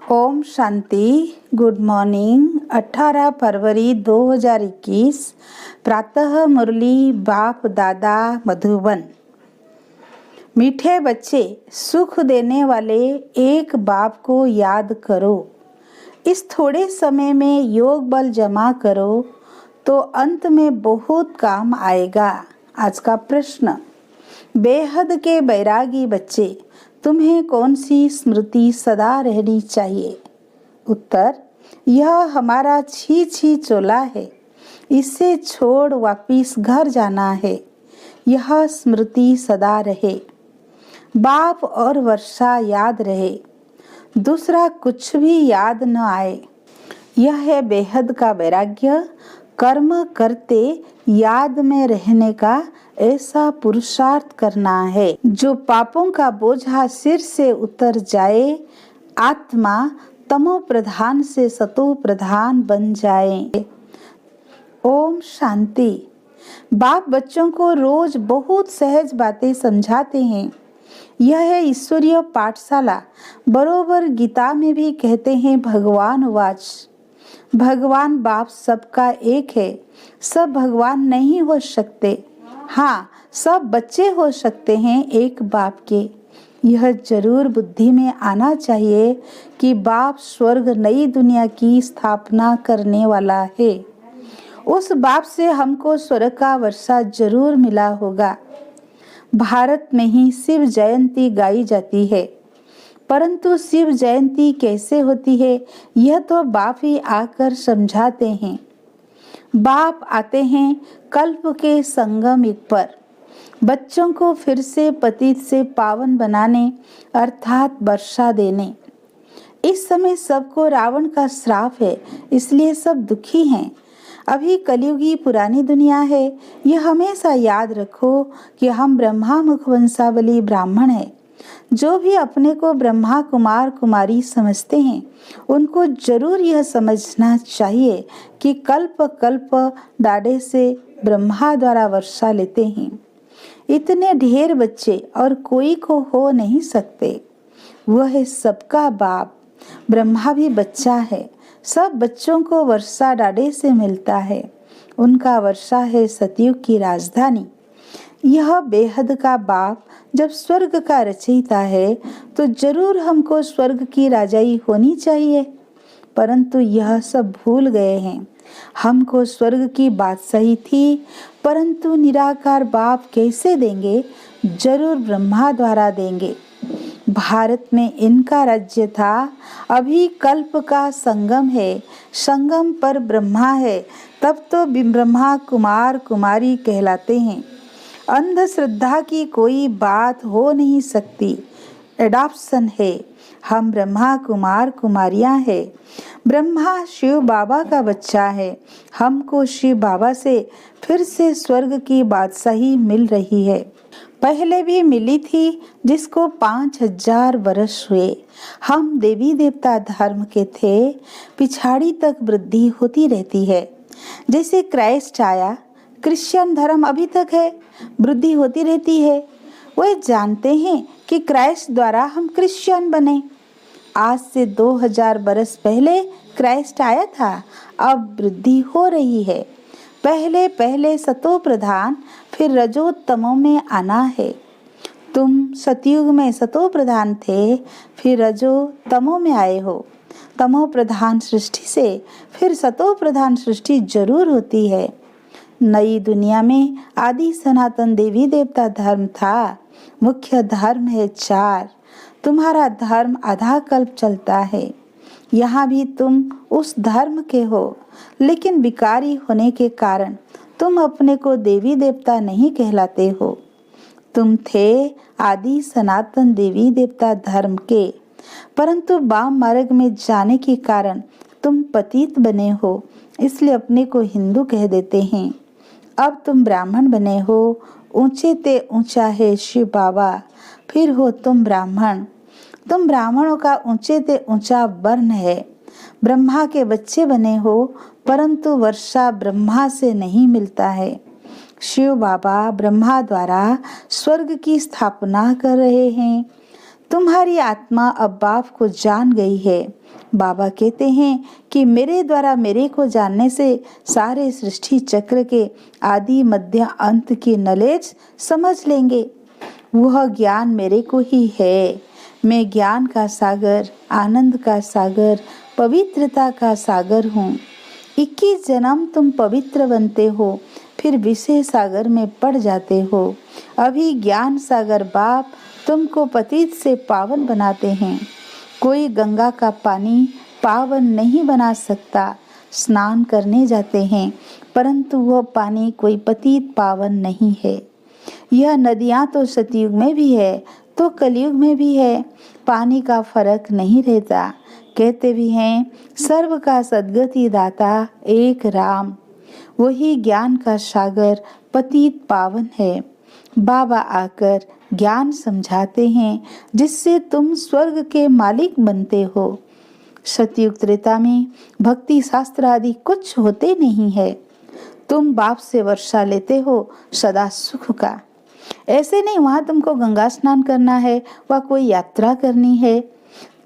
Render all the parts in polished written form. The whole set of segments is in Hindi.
ओम शांति। Good morning. 18 फरवरी 2021 प्रातः मुरली बाप दादा मधुबन। मीठे बच्चे, सुख देने वाले एक बाप को याद करो। इस थोड़े समय में योग बल जमा करो तो अंत में बहुत काम आएगा। आज का प्रश्न, बेहद के बैरागी बच्चे, तुम्हें कौन सी स्मृति सदा रहनी चाहिए? उत्तर, यह हमारा छी छी चोला है, इसे छोड़ वापिस घर जाना है। यह स्मृति सदा रहे, बाप और वर्षा याद रहे, दूसरा कुछ भी याद न आए। यह है बेहद का वैराग्य। कर्म करते याद में रहने का ऐसा पुरुषार्थ करना है जो पापों का बोझा सिर से उतर जाए, आत्मा तमो प्रधान से सतो प्रधान बन जाए। ओम शांति। बाप बच्चों को रोज बहुत सहज बातें समझाते हैं। यह है ईश्वरीय पाठशाला। बरोबर गीता में भी कहते हैं, भगवान वाच, भगवान बाप सबका एक है। सब भगवान नहीं हो सकते, हाँ सब बच्चे हो सकते हैं एक बाप के। यह जरूर बुद्धि में आना चाहिए कि बाप स्वर्ग नई दुनिया की स्थापना करने वाला है। उस बाप से हमको स्वर्ग का वर्षा जरूर मिला होगा। भारत में ही शिव जयंती गाई जाती है, परंतु शिव जयंती कैसे होती है यह तो बाप ही आकर समझाते हैं। बाप आते हैं कल्प के संगम युग पर, बच्चों को फिर से पतित से पावन बनाने अर्थात वर्षा देने। इस समय सबको रावण का श्राप है, इसलिए सब दुखी हैं। अभी कलयुगी पुरानी दुनिया है। यह हमेशा याद रखो कि हम ब्रह्मा मुखवंशावली ब्राह्मण हैं। जो भी अपने को ब्रह्मा कुमार कुमारी समझते हैं उनको जरूर यह समझना चाहिए कि कल्प कल्प डाढ़े से ब्रह्मा द्वारा वर्षा लेते हैं। इतने ढेर बच्चे और कोई को हो नहीं सकते। वह है सबका बाप। ब्रह्मा भी बच्चा है। सब बच्चों को वर्षा डाढ़े से मिलता है। उनका वर्षा है सतयुग की राजधानी। यह बेहद का बाप जब स्वर्ग का रचयिता है तो जरूर हमको स्वर्ग की राजाई होनी चाहिए, परंतु यह सब भूल गए हैं। हमको स्वर्ग की बादशाही थी, परंतु निराकार बाप कैसे देंगे? जरूर ब्रह्मा द्वारा देंगे। भारत में इनका राज्य था। अभी कल्प का संगम है, संगम पर ब्रह्मा है, तब तो ब्रह्मा कुमार कुमारी कहलाते हैं। अंधश्रद्धा की कोई बात हो नहीं सकती। एडॉप्शन है। हम ब्रह्मा कुमार कुमारियां हैं। ब्रह्मा शिव बाबा का बच्चा है। हमको शिव बाबा से फिर से स्वर्ग की बादशाही मिल रही है। पहले भी मिली थी, जिसको 5000 वर्ष हुए। हम देवी देवता धर्म के थे। पिछाड़ी तक वृद्धि होती रहती है। जैसे क्राइस्ट आया, क्रिश्चियन धर्म अभी तक है, वृद्धि होती रहती है। वे जानते हैं कि क्राइस्ट द्वारा हम क्रिश्चियन बने। आज से 2000 बरस पहले क्राइस्ट आया था, अब वृद्धि हो रही है। पहले पहले सतो प्रधान, फिर रजो तमो में आना है। तुम सतयुग में सतो प्रधान थे, फिर रजो तमो में आए हो। तमो प्रधान सृष्टि से फिर सतो प्रधान सृष्टि जरूर होती है। नई दुनिया में आदि सनातन देवी देवता धर्म था। मुख्य धर्म है 4। तुम्हारा धर्म आधा कल्प चलता है। यहाँ भी तुम उस धर्म के हो, लेकिन विकारी होने के कारण तुम अपने को देवी देवता नहीं कहलाते हो। तुम थे आदि सनातन देवी देवता धर्म के, परंतु वाम मार्ग में जाने के कारण तुम पतित बने हो, इसलिए अपने को हिंदू कह देते हैं। अब तुम ब्राह्मण बने हो। ऊंचे ते ऊंचा है शिव बाबा, फिर हो तुम ब्राह्मण। तुम ब्राह्मणों का ऊंचे ते ऊंचा वर्ण है। ब्रह्मा के बच्चे बने हो, परंतु वर्षा ब्रह्मा से नहीं मिलता है। शिव बाबा ब्रह्मा द्वारा स्वर्ग की स्थापना कर रहे हैं। तुम्हारी आत्मा अब बाप को जान गई है। बाबा कहते हैं कि मेरे द्वारा मेरे को जानने से सारे सृष्टि चक्र के आदि मध्य अंत की नॉलेज समझ लेंगे। वह ज्ञान मेरे को ही है। मैं ज्ञान का सागर, आनंद का सागर, पवित्रता का सागर हूँ। 21 जन्म तुम पवित्र बनते हो, फिर विषय सागर में पड़ जाते हो। अभी ज्ञान सागर बाप तुमको पतित से पावन बनाते हैं। कोई गंगा का पानी पावन नहीं बना सकता। स्नान करने जाते हैं, परंतु वह पानी कोई पतित पावन नहीं है। यह नदियाँ तो सतयुग में भी है तो कलयुग में भी है, पानी का फर्क नहीं रहता। कहते भी हैं सर्व का सद्गति दाता एक राम। वही ज्ञान का सागर पतित पावन है। बाबा आकर ज्ञान समझाते हैं जिससे तुम स्वर्ग के मालिक बनते हो। सतयुग त्रेता में भक्ति शास्त्र आदि कुछ होते नहीं है। तुम बाप से वर्षा लेते हो सदा सुख का। ऐसे नहीं वहाँ तुमको गंगा स्नान करना है व कोई यात्रा करनी है।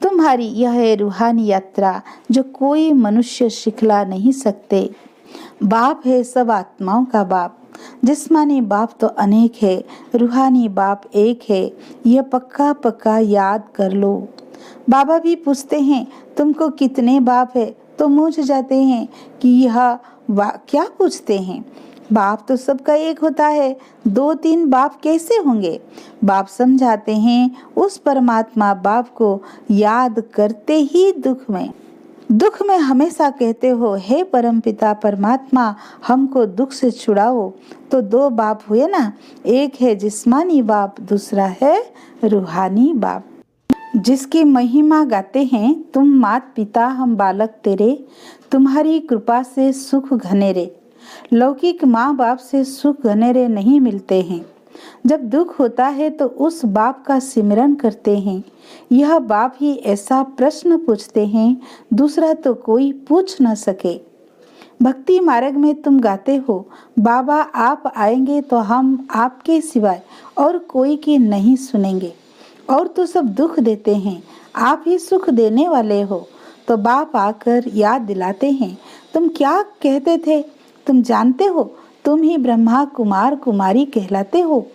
तुम्हारी यह है रूहानी यात्रा जो कोई मनुष्य सिखला नहीं सकते। बाप है सब आत्माओं का बाप। जिस्मानी बाप तो अनेक है, रूहानी बाप एक है। यह पक्का पक्का याद कर लो। बाबा भी पूछते हैं तुमको कितने बाप है, तो मूझ जाते हैं कि यह क्या पूछते हैं। बाप तो सबका एक होता है, 2-3 बाप कैसे होंगे। बाप समझाते हैं उस परमात्मा बाप को याद करते ही दुख में हमेशा कहते हो हे परमपिता परमात्मा हमको दुख से छुड़ाओ। तो 2 बाप हुए ना, एक है जिस्मानी बाप, दूसरा है रूहानी बाप। जिसकी महिमा गाते हैं तुम मात पिता हम बालक तेरे, तुम्हारी कृपा से सुख घनेरे। लौकिक माँ बाप से सुख घनेरे नहीं मिलते हैं। जब दुख होता है तो उस बाप का सिमरन करते हैं। यह बाप ही ऐसा प्रश्न पूछते हैं दूसरा तो कोई पूछ न सके। भक्ति मार्ग में तुम गाते हो बाबा आप आएंगे तो हम आपके सिवाय और कोई की नहीं सुनेंगे। और तो सब दुख देते हैं, आप ही सुख देने वाले हो। तो बाप आकर याद दिलाते हैं तुम क्या कहते थे, तुम जानते हो तुम ही ब्रह्मा कुमार कुमारी कहलाते हो।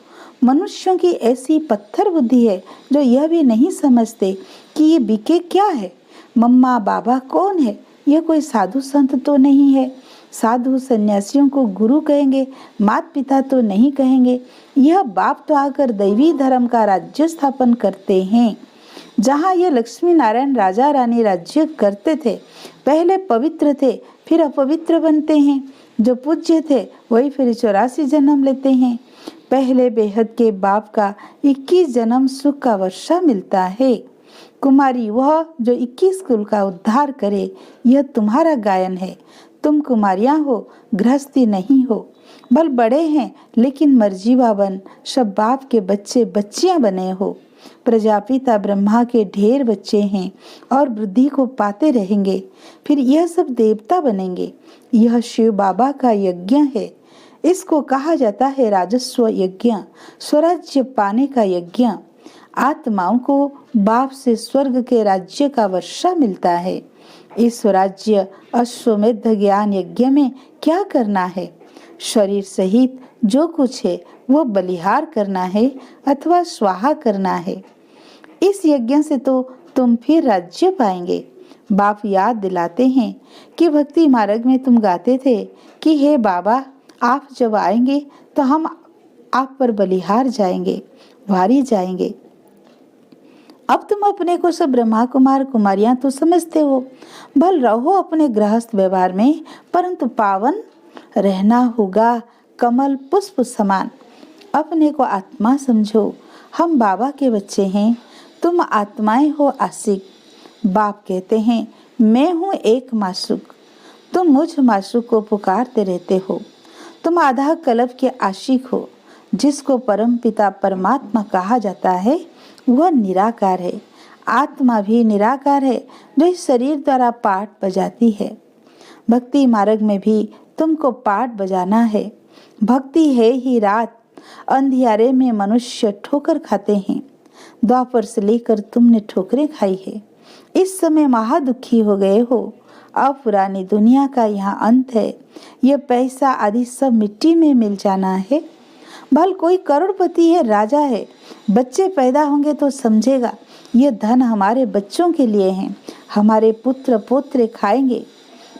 मनुष्यों की ऐसी पत्थर बुद्धि है जो यह भी नहीं समझते कि ये बीके क्या है। मम्मा बाबा कौन है, यह कोई साधु संत तो नहीं है। साधु सन्यासियों को गुरु कहेंगे, माता पिता तो नहीं कहेंगे। यह बाप तो आकर दैवी धर्म का राज्य स्थापन करते हैं। जहाँ ये लक्ष्मी नारायण राजा रानी राज्य करते थे, पहले पवित्र थे फिर अपवित्र बनते हैं। जो पूज्य थे वही फिर 84 जन्म लेते हैं। पहले बेहद के बाप का 21 जन्म सुख का वर्षा मिलता है। कुमारी वह जो 21 कुल का उद्धार करे, यह तुम्हारा गायन है। तुम कुमारियां हो, गृहस्थी नहीं हो। बल बड़े हैं लेकिन मर्जीवा बन, सब बाप के बच्चे बच्चियां बने हो। प्रजापिता ब्रह्मा के ढेर बच्चे हैं और वृद्धि को पाते रहेंगे, फिर यह सब देवता बनेंगे। यह शिव बाबा का यज्ञ है। इसको कहा जाता है राजस्व यज्ञ, स्वराज्य पाने का यज्ञ। आत्माओं को बाप से स्वर्ग के राज्य का वर्षा मिलता है। इस स्वराज्य अश्वमेध ज्ञान यज्ञ में क्या करना है? शरीर सहित जो कुछ है वह बलिहार करना है अथवा स्वाहा करना है। इस यज्ञ से तो तुम फिर राज्य पाएंगे। बाप याद दिलाते हैं कि भक्ति मार्ग में तुम गाते थे कि हे बाबा आप जब आएंगे तो हम आप पर बलिहार जाएंगे, वारी जाएंगे। अब तुम अपने को सब ब्रह्मा कुमार कुमारियां तो समझते हो। भल रहो अपने गृहस्थ व्यवहार में, परंतु पावन रहना होगा कमल पुष्प समान। अपने को आत्मा समझो। हम बाबा के बच्चे हैं, तुम आत्माएं हो आशिक। बाप कहते हैं मैं हूँ एक मासूक, तुम मुझ मासूक को पुकारते रहते हो। तुम आधा कल्प के आशिक हो। जिसको परम पिता परमात्मा कहा जाता है वह निराकार है। आत्मा भी निराकार है जो इस शरीर द्वारा पाठ बजाती है। भक्ति मार्ग में भी तुमको पाठ बजाना है। भक्ति है ही रात, अंधियारे में मनुष्य ठोकर खाते हैं। द्वापर से लेकर तुमने ठोकरें खाई है। इस समय महादुखी हो गए हो। अब पुरानी दुनिया का यहाँ अंत है। यह पैसा आदि सब मिट्टी में मिल जाना है। भल कोई करोड़पति है, राजा है, बच्चे पैदा होंगे तो समझेगा ये धन हमारे बच्चों के लिए हैं, हमारे पुत्र पोत्रे खाएंगे।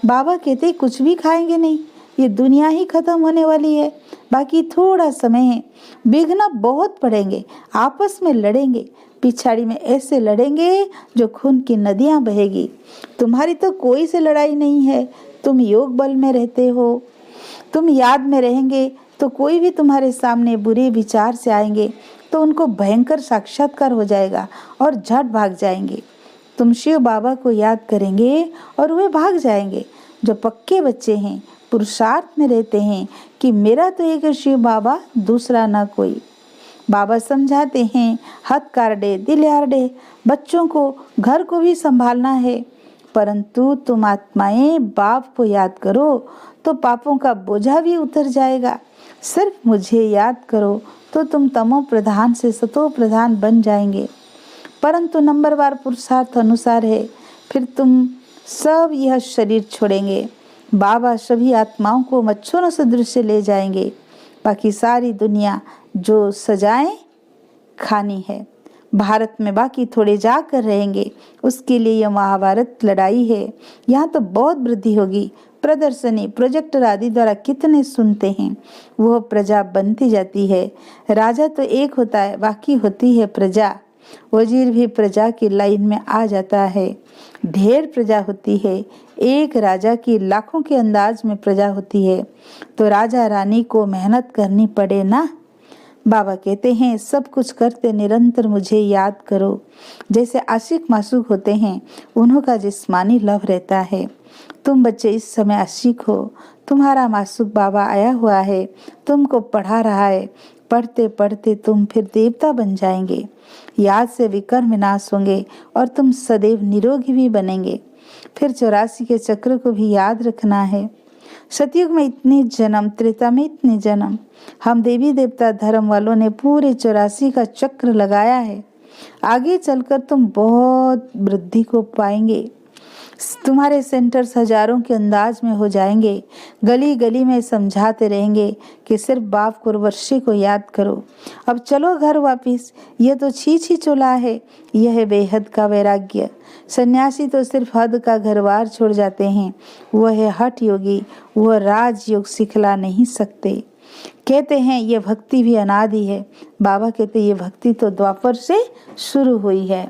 बाबा कहते कुछ भी खाएंगे नहीं, ये दुनिया ही खत्म होने वाली है, बाकी थोड़ा समय है। विघ्न बहुत पड़ेंगे, आपस में लड़ेंगे, पिछाड़ी में ऐसे लड़ेंगे जो खून की नदियां बहेगी। तुम्हारी तो कोई से लड़ाई नहीं है, तुम योग बल में रहते हो। तुम याद में रहेंगे तो कोई भी तुम्हारे सामने बुरे विचार से आएंगे तो उनको भयंकर साक्षात्कार हो जाएगा और झट भाग जाएंगे। तुम शिव बाबा को याद करेंगे और वे भाग जाएंगे। जो पक्के बच्चे हैं, पुरुषार्थ में रहते हैं कि मेरा तो एक शिव बाबा, दूसरा ना कोई। बाबा समझाते हैं, हथ कारडे दिल यारडे, बच्चों को घर को भी संभालना है, परंतु तुम आत्माएं बाप को याद करो तो पापों का बोझा भी उतर जाएगा। सिर्फ मुझे याद करो तो तुम तमो प्रधान से सतो प्रधान बन जाएंगे। परंतु नंबरवार पुरुषार्थ अनुसार है, फिर तुम सब यह शरीर छोड़ेंगे। बाबा सभी आत्माओं को मच्छरों सदृश से ले जाएंगे। बाकी सारी दुनिया जो सजाएं खानी है। भारत में बाकी थोड़े जाकर रहेंगे, उसके लिए यह महाभारत लड़ाई है। यहाँ तो बहुत वृद्धि होगी। प्रदर्शनी प्रोजेक्टर आदि द्वारा कितने सुनते हैं, वह प्रजा बनती जाती है। राजा तो एक होता है, बाकी होती है प्रजा। वजीर भी प्रजा की लाइन में आ जाता है। ढेर प्रजा होती है, एक राजा की लाखों के अंदाज में प्रजा होती है, तो राजा रानी को मेहनत करनी पड़े ना। बाबा कहते हैं सब कुछ करते निरंतर मुझे याद करो। जैसे आशिक मासूक होते हैं, उन्हों जिस्मानी लव रहता है। तुम बच्चे इस समय आशिक हो, तुम्हारा मासूक बाबा आया हुआ है, तुमको पढ़ा रहा है। पढ़ते पढ़ते तुम फिर देवता बन जाएंगे। याद से विकर्म विनाश होंगे और तुम सदैव निरोगी भी बनेंगे। फिर 84 के चक्र को भी याद रखना है। सतयुग में इतने जन्म, त्रेता में इतने जन्म। हम देवी देवता धर्म वालों ने पूरे 84 का चक्र लगाया है। आगे चलकर तुम बहुत वृद्धि को पाएंगे। तुम्हारे सेंटर्स हजारों के अंदाज में हो जाएंगे। गली गली में समझाते रहेंगे कि सिर्फ बाप को और वर्षे को याद करो। अब चलो घर वापिस, यह तो छीछ ही चोला है। यह है बेहद का वैराग्य। सन्यासी तो सिर्फ हद का घरबार छोड़ जाते हैं, वह है हठ योगी, वह राजयोग सिखला नहीं सकते। कहते हैं यह भक्ति भी अनादि है। बाबा कहते ये भक्ति तो द्वापर से शुरू हुई है।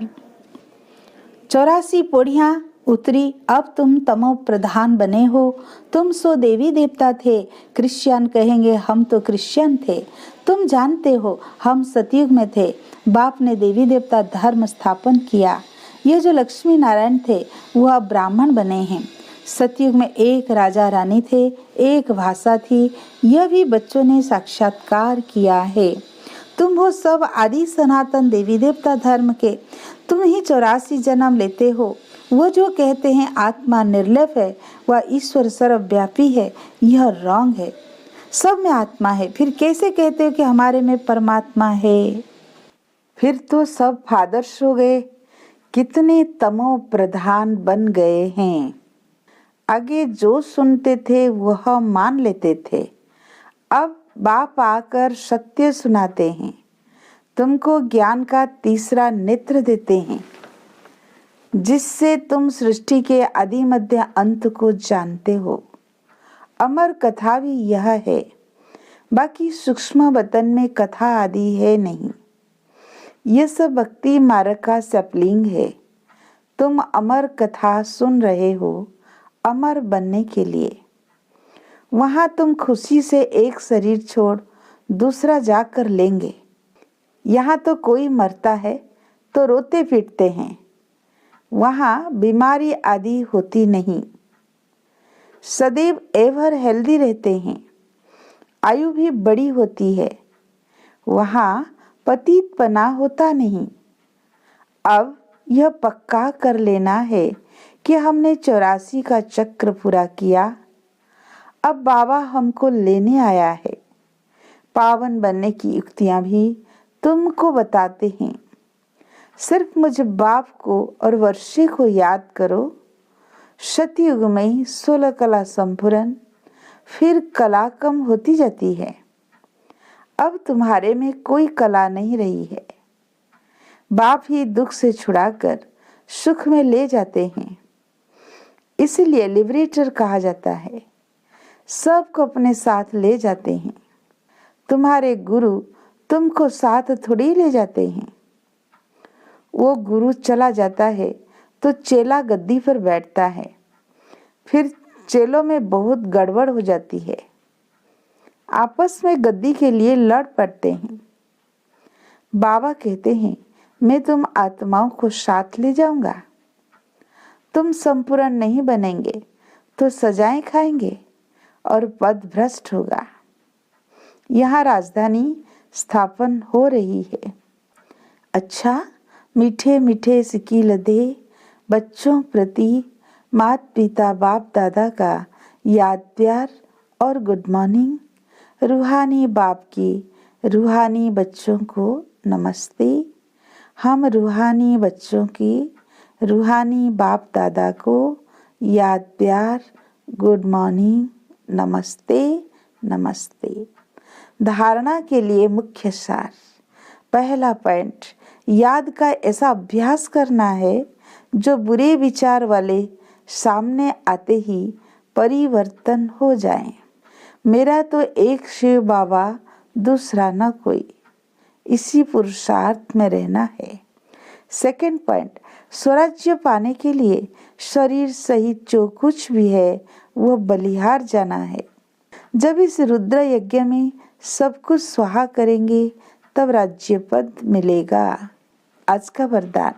84 पौड़ियां उतरी, अब तुम तमो प्रधान बने हो। तुम सो देवी देवता थे, क्रिश्चियन कहेंगे हम तो क्रिश्चियन थे। तुम जानते हो हम सतयुग में थे, बाप ने देवी देवता धर्म स्थापन किया। ये जो लक्ष्मी नारायण थे वह अब ब्राह्मण बने हैं। सतयुग में एक राजा रानी थे, एक भाषा थी, यह भी बच्चों ने साक्षात्कार किया है। तुम वो सब आदि सनातन देवी देवता धर्म के, तुम ही 84 जन्म लेते हो। वो जो कहते हैं आत्मा निर्लेप है, वह ईश्वर सर्वव्यापी है, यह रॉन्ग है। सब में आत्मा है, फिर कैसे कहते हो कि हमारे में परमात्मा है? फिर तो सब फादर्स हो गए, कितने तमो प्रधान बन गए हैं। आगे जो सुनते थे वह मान लेते थे। अब बाप आकर सत्य सुनाते हैं, तुमको ज्ञान का तीसरा नेत्र देते हैं, जिससे तुम सृष्टि के आदि मध्य अंत को जानते हो। अमर कथा भी यह है, बाकी सूक्ष्म वतन में कथा आदि है नहीं। यह सब भक्ति मार्ग का सप्लिंग है। तुम अमर कथा सुन रहे हो अमर बनने के लिए। वहां तुम खुशी से एक शरीर छोड़ दूसरा जाकर लेंगे। यहाँ तो कोई मरता है तो रोते पीटते हैं, वहाँ बीमारी आदि होती नहीं। सदैव एवर हेल्दी रहते हैं, आयु भी बड़ी होती है, वहाँ पतितपना होता नहीं। अब यह पक्का कर लेना है कि हमने 84 का चक्र पूरा किया। अब बाबा हमको लेने आया है। पावन बनने की युक्तियां भी तुमको बताते हैं। सिर्फ मुझ बाप को और वर्षे को याद करो। सतयुग में 16 कला संपूर्ण, फिर कला कम होती जाती है। अब तुम्हारे में कोई कला नहीं रही है। बाप ही दुख से छुड़ाकर सुख में ले जाते हैं, इसलिए लिबरेटर कहा जाता है। सबको अपने साथ ले जाते हैं। तुम्हारे गुरु तुमको साथ थोड़ी ले जाते हैं। वो गुरु चला जाता है तो चेला गद्दी पर बैठता है, फिर चेलों में बहुत गड़बड़ हो जाती है। आपस में गद्दी के लिए लड़ पड़ते हैं। बाबा कहते हैं, मैं तुम आत्माओं को साथ ले जाऊंगा। तुम संपूर्ण नहीं बनेंगे तो सजाएं खाएंगे और पद भ्रष्ट होगा। यहाँ राजधानी स्थापन हो रही है। अच्छा, मीठे मीठे सिकील दे बच्चों प्रति माता पिता बाप दादा का याद प्यार और गुड मॉर्निंग। रूहानी बाप की रूहानी बच्चों को नमस्ते। हम रूहानी बच्चों की रूहानी बाप दादा को याद प्यार, गुड मॉर्निंग, नमस्ते नमस्ते। धारणा के लिए मुख्य सार। पहला पॉइंट, याद का ऐसा अभ्यास करना है जो बुरे विचार वाले सामने आते ही परिवर्तन हो जाए। मेरा तो एक शिव बाबा, दूसरा न कोई। इसी पुरुषार्थ में रहना है। सेकंड पॉइंट, स्वराज्य पाने के लिए शरीर सहित जो कुछ भी है वह बलिहार जाना है। जब इस रुद्र यज्ञ में सब कुछ स्वाहा करेंगे तब राज्य पद मिलेगा। आज का वरदान,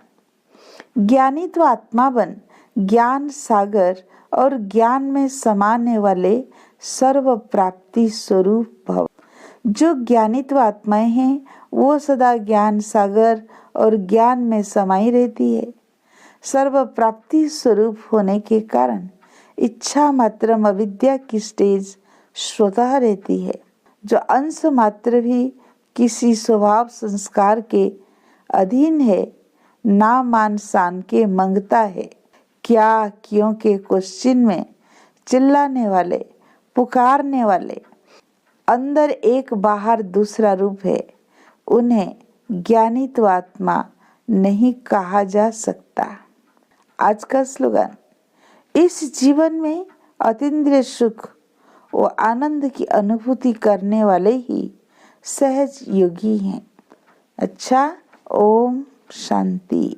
ज्ञानी तो आत्मा बन, ज्ञान सागर और ज्ञान में समाने वाले सर्व प्राप्ति स्वरूप भव। जो ज्ञानित्व आत्माएं हैं वो सदा ज्ञान सागर और ज्ञान में समाई रहती है। सर्व प्राप्ति स्वरूप होने के कारण इच्छा मात्र अविद्या की स्टेज स्वतः रहती है। जो अंश मात्र भी किसी स्वभाव संस्कार के अधीन है, ना मान सान के मंगता है। क्या क्यों के क्वेश्चन में चिल्लाने वाले, पुकारने वाले, अंदर एक बाहर दूसरा रूप है, उन्हें ज्ञानित्व आत्मा नहीं कहा जा सकता। आज का स्लोगन, इस जीवन में अतीन्द्रिय सुख व आनंद की अनुभूति करने वाले ही सहज योगी हैं। अच्छा, ओम शांति।